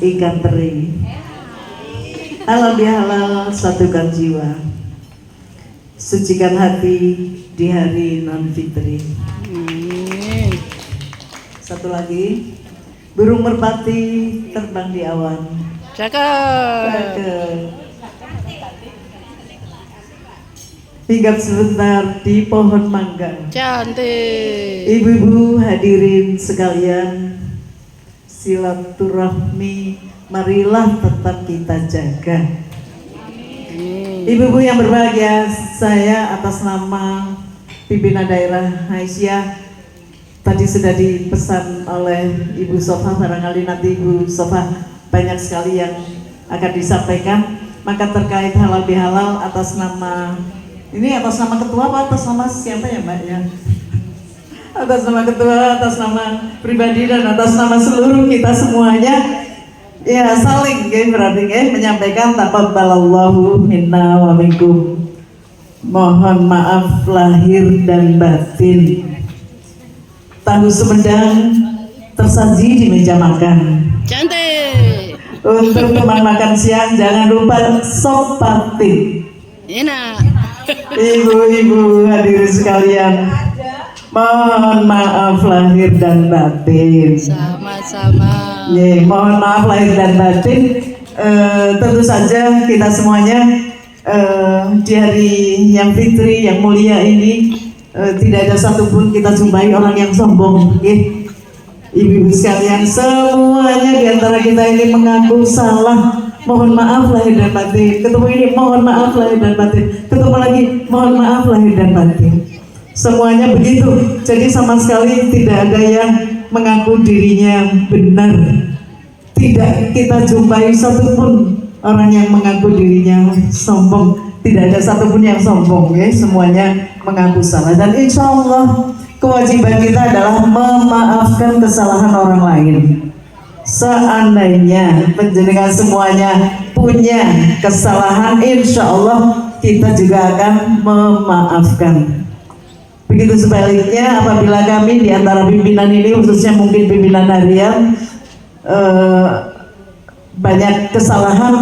ikan teri. Halal bihalal satukan jiwa, sucikan hati di hari non fitri. Satu lagi, burung merpati terbang di awan. Cakep. Hinggap sebentar di pohon mangga. Cantik. Ibu-ibu hadirin sekalian, silaturahmi marilah tetap kita jaga. Ibu-ibu yang berbahagia, saya atas nama pimpinan daerah Aisyah, tadi sudah dipesan oleh Ibu Sofa, barangkali nanti Ibu Sofa banyak sekali yang akan disampaikan. Maka terkait halal bihalal atas nama, ini atas nama ketua apa atas nama siapa ya Mbak ya? Atas nama ketua, atas nama pribadi dan atas nama seluruh kita semuanya, ya saling berarti menyampaikan taqabbalallahu minna wa minkum. Mohon maaf lahir dan batin. Tahu Sumedang tersaji di meja makan. Cantik. Untuk teman makan siang jangan lupa sop patin. Enak. Ibu-ibu hadirin sekalian, mohon maaf lahir dan batin. Sama-sama. Mohon maaf lahir dan batin. Tentu saja kita semuanya di hari yang fitri yang mulia ini tidak ada satupun kita jumpai orang yang sombong. Ibu-ibu sekalian, semuanya di antara kita ini mengaku salah. Mohon maaf lahir dan batin. Ketemu ini mohon maaf lahir dan batin. Ketemu lagi mohon maaf lahir dan batin. Semuanya begitu. Jadi sama sekali tidak ada yang mengaku dirinya benar. Tidak kita jumpai satupun orang yang mengaku dirinya sombong. Tidak ada satupun yang sombong, semuanya mengaku salah. Dan insya Allah kewajiban kita adalah memaafkan kesalahan orang lain. Seandainya penjenengan semuanya punya kesalahan, insya Allah kita juga akan memaafkan. Begitu sebaliknya, apabila kami di antara pimpinan ini, khususnya mungkin pimpinan harian, banyak kesalahan,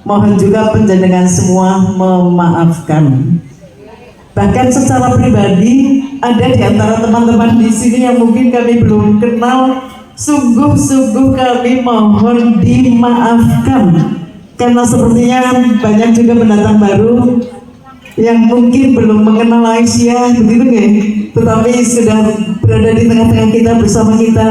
mohon juga penjenengan semua memaafkan. Bahkan secara pribadi, ada di antara teman-teman di sini yang mungkin kami belum kenal, sungguh-sungguh kami mohon dimaafkan. Karena sepertinya banyak juga pendatang baru yang mungkin belum mengenal Aisyah, begitu ya, tetapi sudah berada di tengah-tengah kita, bersama kita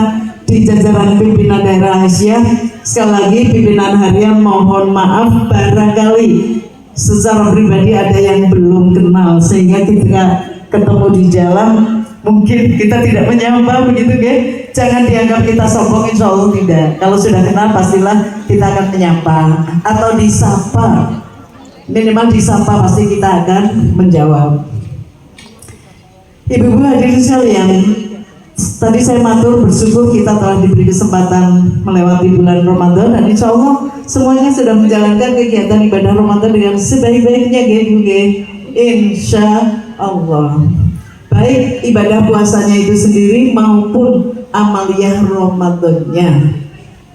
di jajaran pimpinan daerah Aisyah. Sekali lagi pimpinan harian mohon maaf barangkali secara pribadi ada yang belum kenal, sehingga ketika ketemu di jalan mungkin kita tidak menyapa, begitu ya. Jangan dianggap kita sombong, insya Allah tidak. Kalau sudah kenal pastilah kita akan menyapa atau disapa. Minimal disapa pasti kita akan menjawab. Ibu-ibu hadirin sekalian, tadi saya matur bersyukur kita telah diberi kesempatan melewati bulan Ramadan, dan insya Allah semuanya sudah menjalankan kegiatan ibadah Ramadan dengan sebaik-baiknya, insya Allah. Baik ibadah puasanya itu sendiri maupun amaliyah Ramadannya.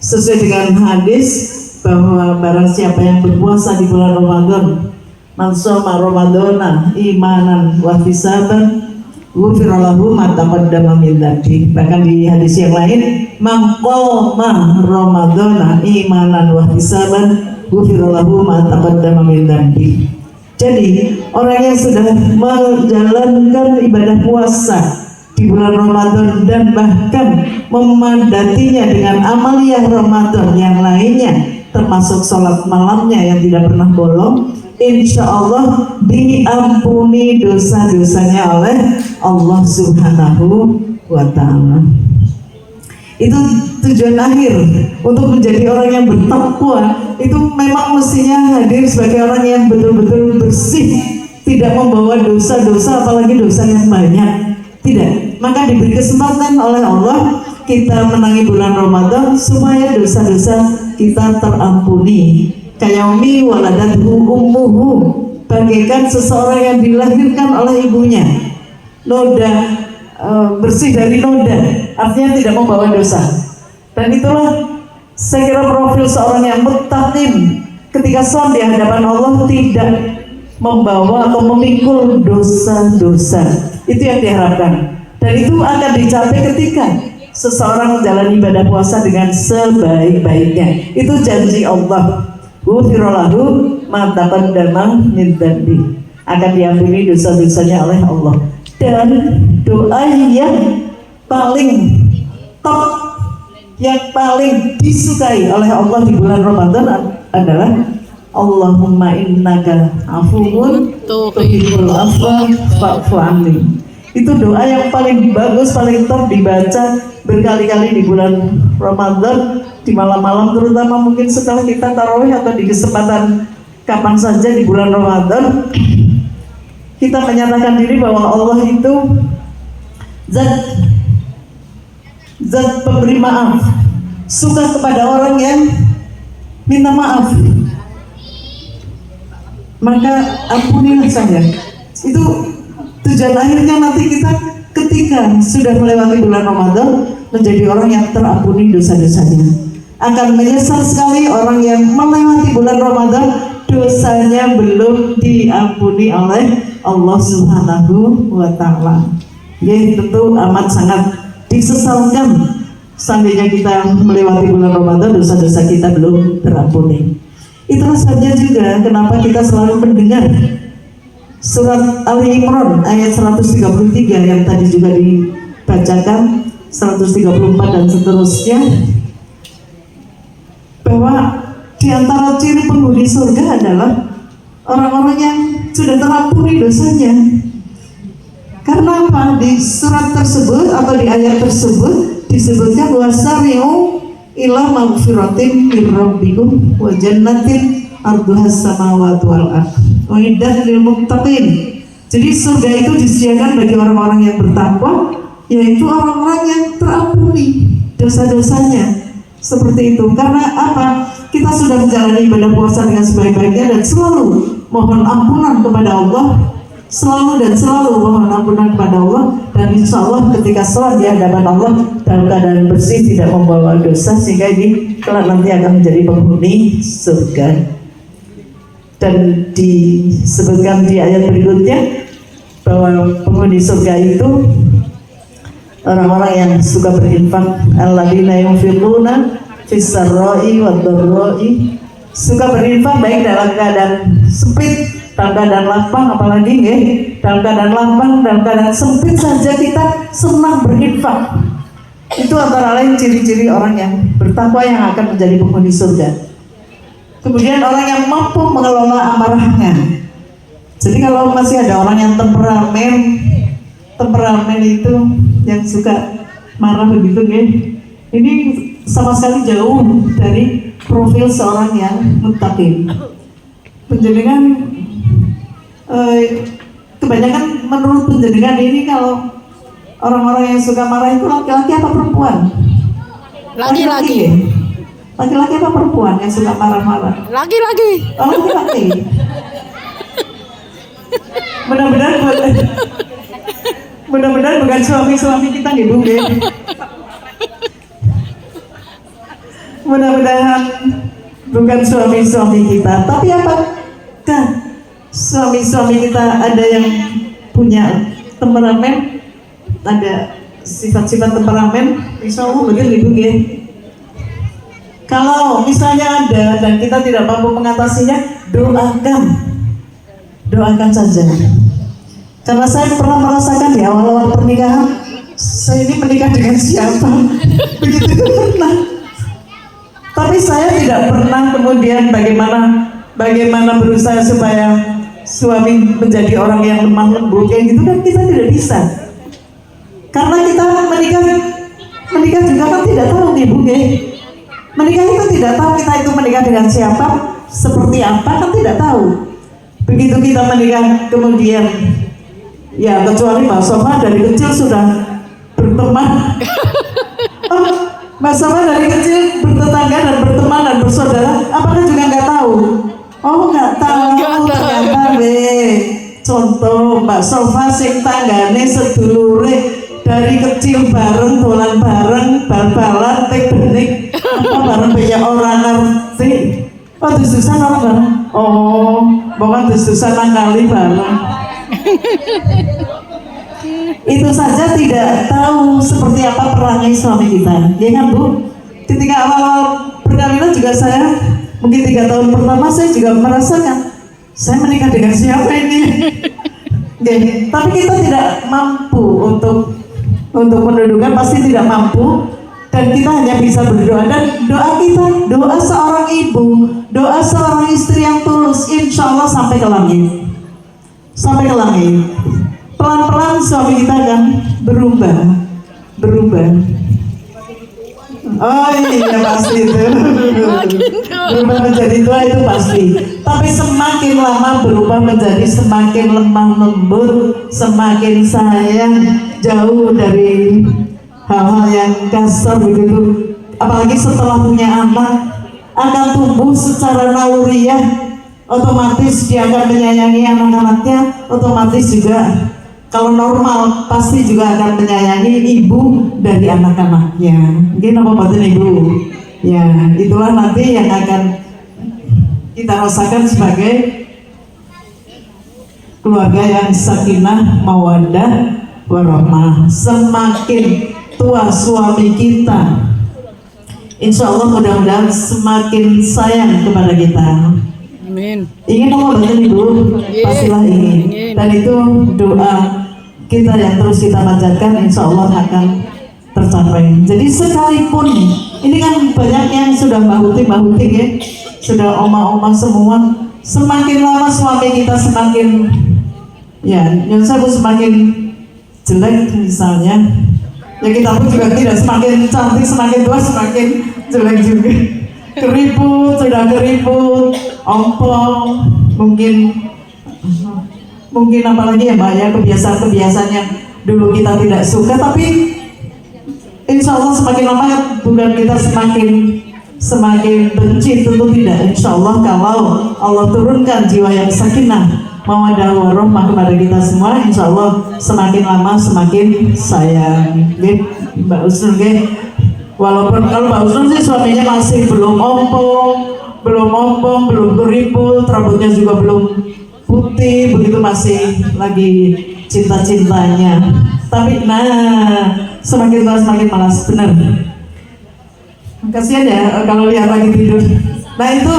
Sesuai dengan hadis bahwa barang siapa yang berpuasa di bulan Ramadan, man shoma Ramadana imanan wa ihtisaban, ghufira lahu ma taqaddama min dzambi. Bahkan di hadis yang lain, man qama Ramadana imanan wa ihtisaban, ghufira lahu ma taqaddama min dzambi. Jadi orang yang sudah menjalankan ibadah puasa di bulan Ramadan dan bahkan memadatinya dengan amaliyah Ramadan yang lainnya, termasuk sholat malamnya yang tidak pernah bolong, insya Allah diampuni dosa-dosanya oleh Allah Subhanahu wa Ta'ala. Itu tujuan akhir untuk menjadi orang yang bertakwa. Itu memang mestinya hadir sebagai orang yang betul-betul bersih, tidak membawa dosa-dosa, apalagi dosa yang banyak. Tidak. Maka diberi kesempatan oleh Allah kita menangi bulan Ramadan supaya dosa-dosa kita terampuni. Kayaumi waladathu ummuhu, bagaikan seseorang yang dilahirkan oleh ibunya, noda, bersih dari noda, artinya tidak membawa dosa. Dan itulah Saya kira profil seorang yang muttaqin ketika sholat di hadapan Allah tidak membawa atau memikul dosa-dosa. Itu yang diharapkan. Dan itu akan dicapai ketika seseorang menjalani ibadah puasa dengan sebaik-baiknya. Itu janji Allah. Ghufirallahu ma taqaddama min dzambi. Akan diampuni dosa-dosanya oleh Allah. Dan doa yang paling top, yang paling disukai oleh Allah di bulan Ramadan adalah Allahumma innaka afuwun tuhibbul afwa fa'fu anni. Itu doa yang paling bagus, paling top dibaca berkali-kali di bulan Ramadan, di malam-malam terutama, mungkin setelah kita tarawih atau di kesempatan kapan saja di bulan Ramadan, kita menyatakan diri bahwa Allah itu zat pemberi maaf, suka kepada orang yang minta maaf, maka ampunilah saya. Itu tujuan akhirnya nanti kita ketika sudah melewati bulan Ramadan menjadi orang yang terampuni dosa-dosanya. Akan menyesal sekali orang yang melewati bulan Ramadan dosanya belum diampuni oleh Allah Subhanahu wa Ta'ala. Ya, tentu amat sangat disesalkan seandainya kita melewati bulan Ramadan dosa-dosa kita belum terampuni. Itulah saja juga kenapa kita selalu mendengar surat Ali Imran ayat 133 yang tadi juga dibacakan, 134 dan seterusnya, bahwa di antara ciri penghuni surga adalah orang-orang yang sudah terampuni dosanya. Karena apa? Di surat tersebut atau di ayat tersebut disebutkan wasari'u ila maghfiratin min rabbikum wa jannatin arduhas samawati wal ardh uiddat lil muttaqin. Jadi surga itu disediakan bagi orang-orang yang bertakwa, yaitu orang-orang yang terampuni dosa-dosanya. Seperti itu. Karena apa? Kita sudah menjalani ibadah puasa dengan sebaik-baiknya dan selalu mohon ampunan kepada Allah, selalu mohon ampunan kepada Allah, dan insya Allah ketika sholat di hadapan Allah dalam keadaan bersih, tidak membawa dosa, sehingga ini kelak nanti akan menjadi penghuni surga. Dan disebutkan di ayat berikutnya bahwa penghuni surga itu orang-orang yang suka berinfak, alladzina yunfiquna fis sarra'i wad dharra'i, suka berinfak baik dalam keadaan sempit, dalam keadaan lapang, apalagi dalam keadaan lapang, dalam keadaan sempit saja kita senang berinfak. Itu antara lain ciri-ciri orang yang bertakwa yang akan menjadi penghuni surga. Kemudian orang yang mampu mengelola amarahnya. Jadi kalau masih ada orang yang temperamen itu yang suka marah begitu ini sama sekali jauh dari profil seorang yang muttaqin. Penjenengan kebanyakan menurut penjenengan ini kalau orang-orang yang suka marah itu laki-laki apa perempuan? Laki-laki. Laki-laki apa perempuan yang suka marah-marah? Laki-laki. Oh, laki-laki. Mudah-mudahan bukan suami-suami kita nih, Bu. Mudah-mudahan bukan suami-suami kita. Tapi apakah suami-suami kita ada yang punya temperamen, ada sifat-sifat temperamen? Insya Allah begitu, Bu. Kalau misalnya ada dan kita tidak mampu mengatasinya, doakan saja. Karena saya pernah merasakan di awal-awal pernikahan, saya ini menikah dengan siapa? Begitu pernah. Tapi saya tidak pernah kemudian bagaimana berusaha supaya suami menjadi orang yang lemah lembut kayak gitu, kan kita tidak bisa. Karena kita menikah juga kan tidak tahu nih, Bu. Menikah itu tidak tahu kita itu menikah dengan siapa, seperti apa, kan tidak tahu. Begitu kita menikah kemudian, ya kecuali Mbak Sofa dari kecil sudah berteman. Mbak Sofa dari kecil bertetangga dan berteman dan bersaudara, apakah juga nggak tahu? Oh, nggak tahu. Ternyata contoh Mbak Sofa sing tanggane sedulure dari kecil bareng, dolan bareng, bal-balan, tek benik, apa bareng banyak orang ngerti. Oh dus-dusan orang bareng. Oh, bukan dus-dusan kali bareng. Itu saja tidak tahu seperti apa perangai suami kita, ya kan Bu? Ketika awal-awal perkawinan juga saya, mungkin 3 tahun pertama saya juga merasakan, saya menikah dengan siapa ini? Oke, tapi kita tidak mampu untuk mendudukan, pasti tidak mampu, dan kita hanya bisa berdoa, dan doa kita, doa seorang ibu, doa seorang istri yang tulus, insya Allah sampai ke langit, sampai ke langit. Pelan-pelan suami kita akan berubah. Oh iya pasti itu. Berubah menjadi tua itu pasti. Tapi semakin lama berubah menjadi semakin lemah lembut, semakin sayang, jauh dari hal-hal yang kasar begitu. Apalagi setelah punya anak, akan tumbuh secara naluriah. Otomatis dia akan menyayangi anak-anaknya, otomatis juga kalau normal pasti juga akan menyayangi ibu dari anak-anaknya. Mungkin apa batin ibu? Ya, itulah nanti yang akan kita rasakan sebagai keluarga yang sakinah, mawaddah, warahmah. Semakin tua suami kita, insya Allah mudah-mudahan semakin sayang kepada kita. Amin. Ingin apa batin ibu? Pastilah ingin. Dan itu doa kita yang terus kita panjatkan, insya Allah akan tercapai. Jadi sekalipun ini kan banyak yang sudah bahuti ya, sudah oma-oma semua. Semakin lama suami kita semakin yang saya pun semakin jelek misalnya, ya kita pun juga tidak semakin cantik, semakin tua semakin jelek juga. Keriput, sudah keriput, ompong, mungkin apalagi ya Mbak ya, kebiasaan-kebiasaan yang dulu kita tidak suka, tapi insya Allah semakin lama bukan kita semakin benci, tentu tidak. Insya Allah kalau Allah turunkan jiwa yang sakinah, mawaddah warahmah kepada kita semua, insya Allah semakin lama semakin sayang. Mbak Usnul, walaupun kalau Mbak Usnul sih suaminya masih belum ompong, belum keriput, rambutnya juga belum putih, begitu masih lagi cinta-cintanya. Tapi semakin tua semakin malas, benar. Kasihan ya kalau lihat lagi tidur. Nah itu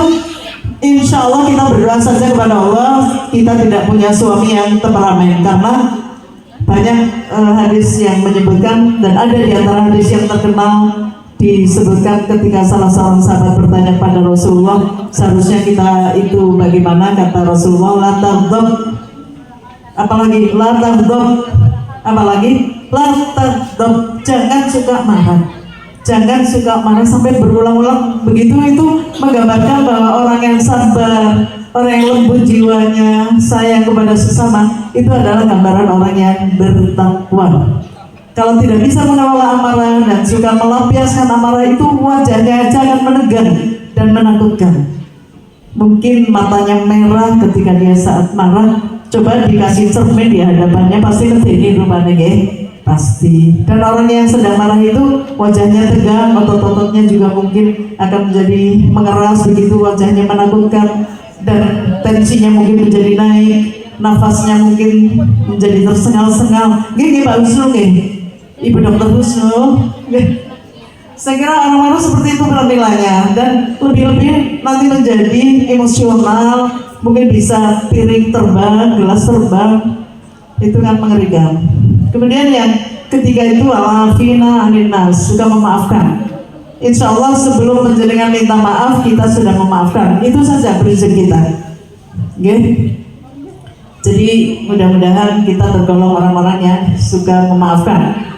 insya Allah kita berdoa saja kepada Allah, kita tidak punya suami yang temperamen, karena banyak hadis yang menyebutkan, dan ada di antara hadis yang terkenal disebutkan ketika salah seorang sahabat bertanya pada Rasulullah, seharusnya kita itu bagaimana? Kata Rasulullah, la taghdab, apalagi la taghdab, jangan suka marah, sampai berulang-ulang begitu. Itu menggambarkan bahwa orang yang sabar, orang yang lembut jiwanya, sayang kepada sesama, itu adalah gambaran orang yang bertakwa. Kalau tidak bisa mengelola amarah dan suka melampiaskan amarah, itu wajahnya jangan menegang dan menakutkan. Mungkin matanya merah ketika dia saat marah, coba dikasih cermin di hadapannya, pasti ini rupanya ya, pasti. Dan orang yang sedang marah itu wajahnya tegang, otot-ototnya juga mungkin akan menjadi mengeras begitu, wajahnya menakutkan, dan tensinya mungkin menjadi naik, nafasnya mungkin menjadi tersengal-sengal. Gini Pak Husnul Ibu Dokter Husnul, saya kira orang-orang seperti itu penampilannya, dan lebih-lebih nanti menjadi emosional, mungkin bisa piring terbang, gelas terbang, itu kan mengerikan. Kemudian yang ketiga itu al-afina anin nas, sudah memaafkan. Insya Allah sebelum menjenengan minta maaf, kita sudah memaafkan. Itu saja prinsip kita. Jadi mudah-mudahan kita tergolong orang-orang yang suka memaafkan.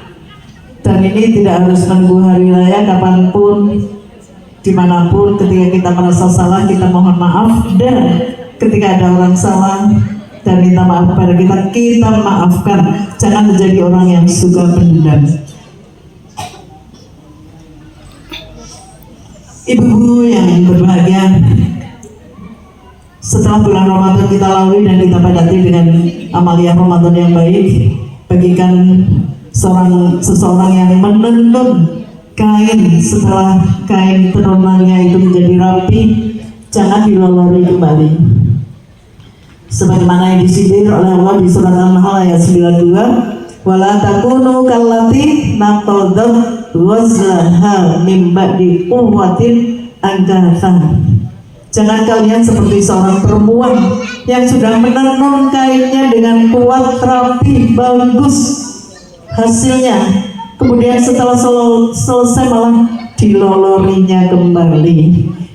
Dan ini tidak harus menunggu hari raya, kapanpun, dimanapun, ketika kita merasa salah, kita mohon maaf. Dan ketika ada orang salah dan minta maaf kepada kita maafkan. Jangan menjadi orang yang suka pendendam. Ibu-ibu yang berbahagia, setelah bulan Ramadan kita lalui dan kita padati dengan amalia Ramadan yang baik, bagikan seseorang yang menenun kain setelah kain tenunannya itu menjadi rapi, jangan dilolori kembali. Sebagaimana yang disindir oleh Allah di surat An-Nahl ayat 92, wala takunu kallati naqadat ghazlaha min ba'di quwwatin angkathan. Jangan kalian seperti seorang perempuan yang sudah menenun kainnya dengan kuat, rapi, bagus hasilnya, kemudian setelah selesai malah dilolorinya kembali.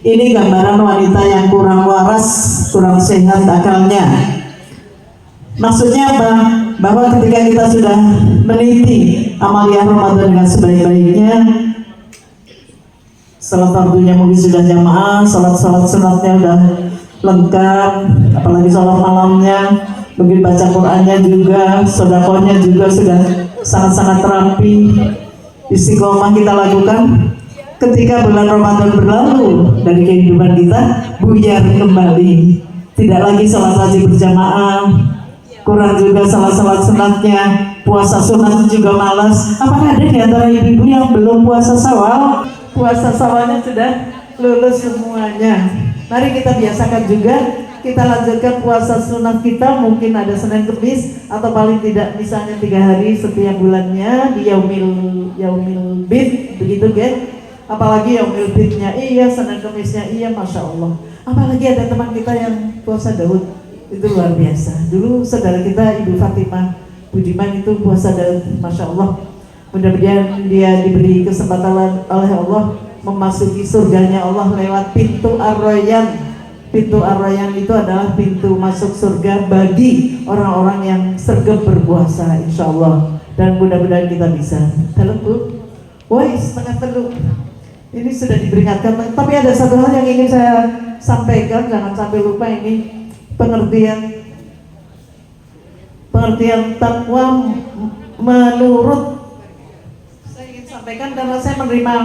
Ini gambaran wanita yang kurang waras, kurang sehat akalnya. Maksudnya apa? Bahwa ketika kita sudah meniti amalia Ramadan dengan sebaik-baiknya, salat fardunya mungkin sudah jamaah, salat sunatnya udah lengkap, apalagi salat malamnya, mungkin baca Qur'annya juga, sedekahnya juga sudah sangat-sangat rapi, istiqomah kita lakukan. Ketika bulan Ramadan berlalu dari kehidupan kita, buyar kembali, tidak lagi salat wajib berjamaah, kurang juga salat sunatnya, puasa sunat juga malas. Apakah ada di antara ibu-ibu yang belum puasa Syawal? Puasa Syawalnya sudah lulus semuanya. Mari kita biasakan juga, kita lanjutkan puasa sunat kita, mungkin ada Senin Kemis atau paling tidak misalnya 3 hari setiap bulannya di yaumil bid, begitu kan? Apalagi yaumil bidnya iya, Senin Kemisnya iya, Masya Allah. Apalagi ada teman kita yang puasa Daud, itu luar biasa. Dulu saudara kita Ibu Fatimah Budiman itu puasa Daud, Masya Allah. Mudah-mudahan dia diberi kesempatan oleh Allah memasuki surganya Allah lewat pintu Ar-Rayyan. Pintu Ar-Rayyan itu adalah pintu masuk surga bagi orang-orang yang sergap berpuasa, insya Allah. Dan mudah-mudahan kita bisa. Dalam Bu, woi setengah teluk. Ini sudah diperingatkan, tapi ada satu hal yang ingin saya sampaikan, jangan sampai lupa ini pengertian takwa menurut saya ingin sampaikan karena saya menerima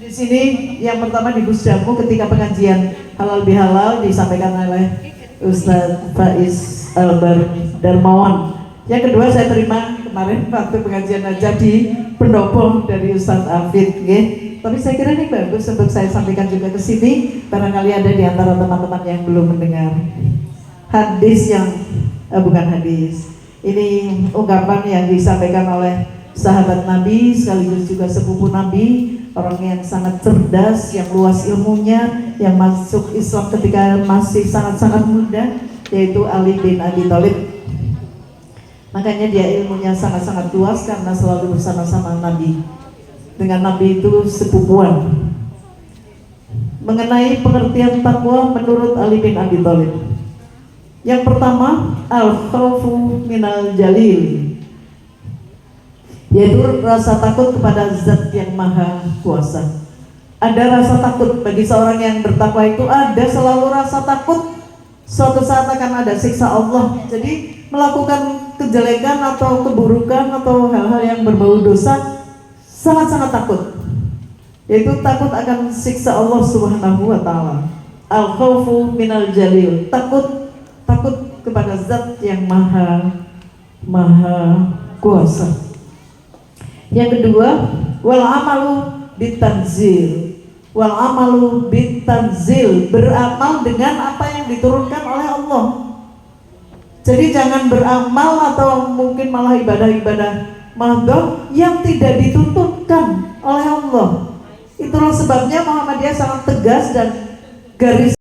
di sini. Yang pertama di Gus Jamu ketika pengajian halal bihalal disampaikan oleh Ustadz Faiz Albar Darmawan. Yang kedua saya terima kemarin waktu pengajian jadi pendopo dari Ustadz Afid, tapi saya kira ini bagus untuk saya sampaikan juga ke sini. Barangkali ada di antara teman-teman yang belum mendengar hadis yang bukan hadis. Ini ungkapan yang disampaikan oleh sahabat Nabi sekaligus juga sepupu Nabi, orang yang sangat cerdas, yang luas ilmunya, yang masuk Islam ketika masih sangat-sangat muda, yaitu Ali bin Abi Thalib. Makanya dia ilmunya sangat-sangat luas karena selalu bersama-sama Nabi. Dengan Nabi itu sepupuan. Mengenai pengertian takwa menurut Ali bin Abi Thalib, yang pertama, al-khawfu minal jalil, yaitu rasa takut kepada Zat yang Maha Kuasa. Ada rasa takut bagi seorang yang bertakwa itu, ada selalu rasa takut suatu saat akan ada siksa Allah. Jadi melakukan kejelekan atau keburukan atau hal-hal yang berbau dosa sangat-sangat takut, yaitu takut akan siksa Allah Subhanahu wa Ta'ala. Al-khawfu minal jalil, takut kepada Zat yang Maha Kuasa. Yang kedua, wal amalu bitanzil. Wal amalu bitanzil, beramal dengan apa yang diturunkan oleh Allah. Jadi jangan beramal atau mungkin malah ibadah-ibadah mahdhah yang tidak dituntunkan oleh Allah. Itulah sebabnya Muhammadiyah sangat tegas dan garis